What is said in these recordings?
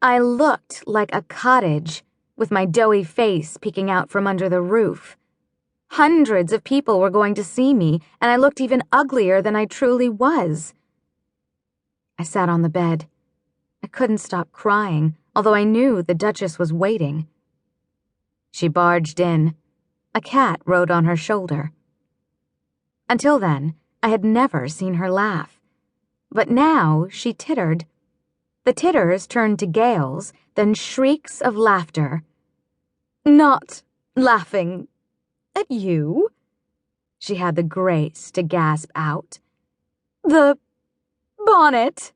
I looked like a cottage, with my doughy face peeking out from under the roof. Hundreds of people were going to see me, and I looked even uglier than I truly was. I sat on the bed. I couldn't stop crying, although I knew the Duchess was waiting. She barged in. A cat rode on her shoulder. Until then, I had never seen her laugh. But now she tittered. The titters turned to gales, then shrieks of laughter. "Not laughing at you," she had the grace to gasp out. "The bonnet."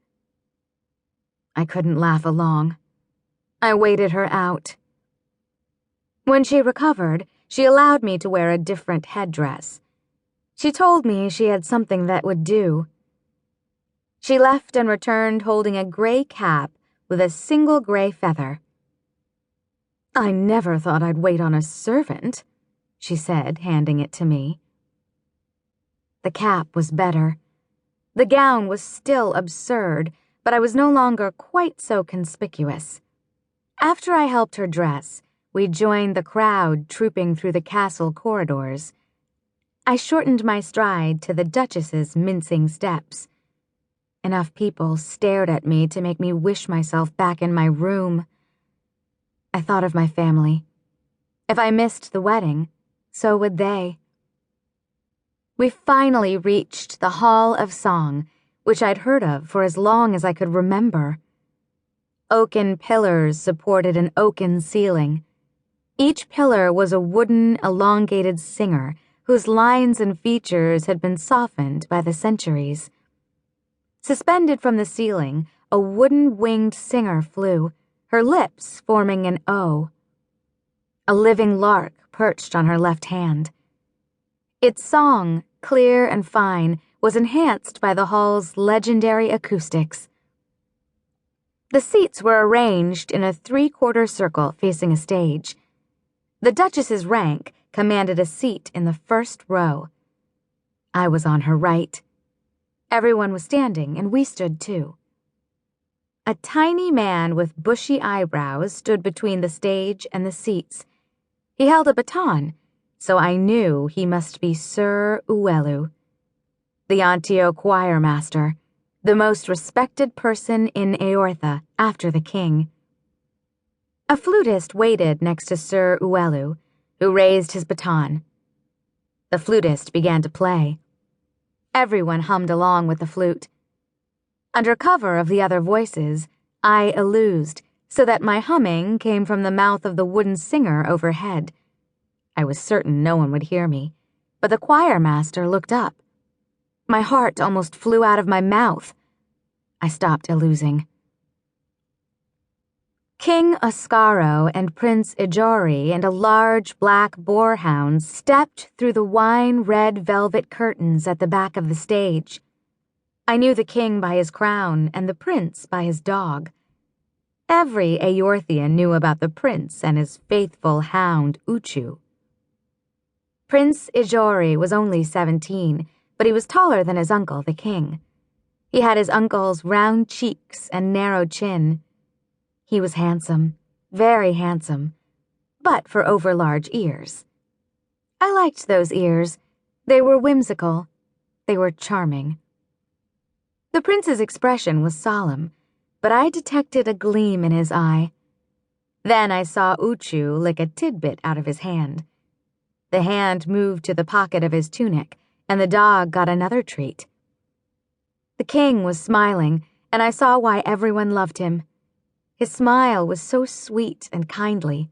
I couldn't laugh along. I waited her out. When she recovered, she allowed me to wear a different headdress. She told me she had something that would do. She left and returned holding a gray cap with a single gray feather. "I never thought I'd wait on a servant," she said, handing it to me. The cap was better. The gown was still absurd, but I was no longer quite so conspicuous. After I helped her dress, we joined the crowd trooping through the castle corridors. I shortened my stride to the Duchess's mincing steps. Enough people stared at me to make me wish myself back in my room. I thought of my family. If I missed the wedding, so would they. We finally reached the Hall of Song, which I'd heard of for as long as I could remember. Oaken pillars supported an oaken ceiling. Each pillar was a wooden, elongated singer whose lines and features had been softened by the centuries. Suspended from the ceiling, a wooden winged singer flew, her lips forming an O. A living lark perched on her left hand. Its song, clear and fine, was enhanced by the hall's legendary acoustics. The seats were arranged in a 3/4 circle facing a stage. The Duchess's rank commanded a seat in the first row. I was on her right. Everyone was standing, and we stood too. A tiny man with bushy eyebrows stood between the stage and the seats. He held a baton, so I knew he must be Sir Uelu, the Antio choir master, the most respected person in Ayortha after the king. A flutist waited next to Sir Uelu, who raised his baton. The flutist began to play. Everyone hummed along with the flute. Under cover of the other voices, I illused, so that my humming came from the mouth of the wooden singer overhead. I was certain no one would hear me, but the choir master looked up. My heart almost flew out of my mouth. I stopped illusing. King Oscaro and Prince Ijori and a large black boarhound stepped through the wine-red velvet curtains at the back of the stage. I knew the king by his crown and the prince by his dog. Every Ayorthian knew about the prince and his faithful hound, Uchu. Prince Ijori was only 17, but he was taller than his uncle, the king. He had his uncle's round cheeks and narrow chin. He was handsome, very handsome, but for overlarge ears. I liked those ears. They were whimsical. They were charming. The prince's expression was solemn, but I detected a gleam in his eye. Then I saw Uchu lick a tidbit out of his hand. The hand moved to the pocket of his tunic, and the dog got another treat. The king was smiling, and I saw why everyone loved him. His smile was so sweet and kindly.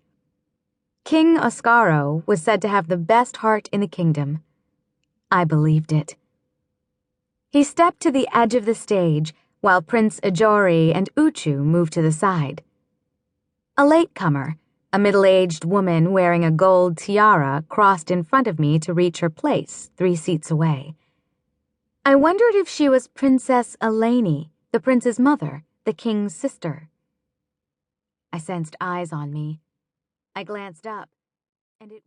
King Oscaro was said to have the best heart in the kingdom. I believed it. He stepped to the edge of the stage, while Prince Ijori and Uchu moved to the side. A latecomer, a middle-aged woman wearing a gold tiara, crossed in front of me to reach her place 3 seats away. I wondered if she was Princess Eleni, the prince's mother, the king's sister. I sensed eyes on me. I glanced up, and it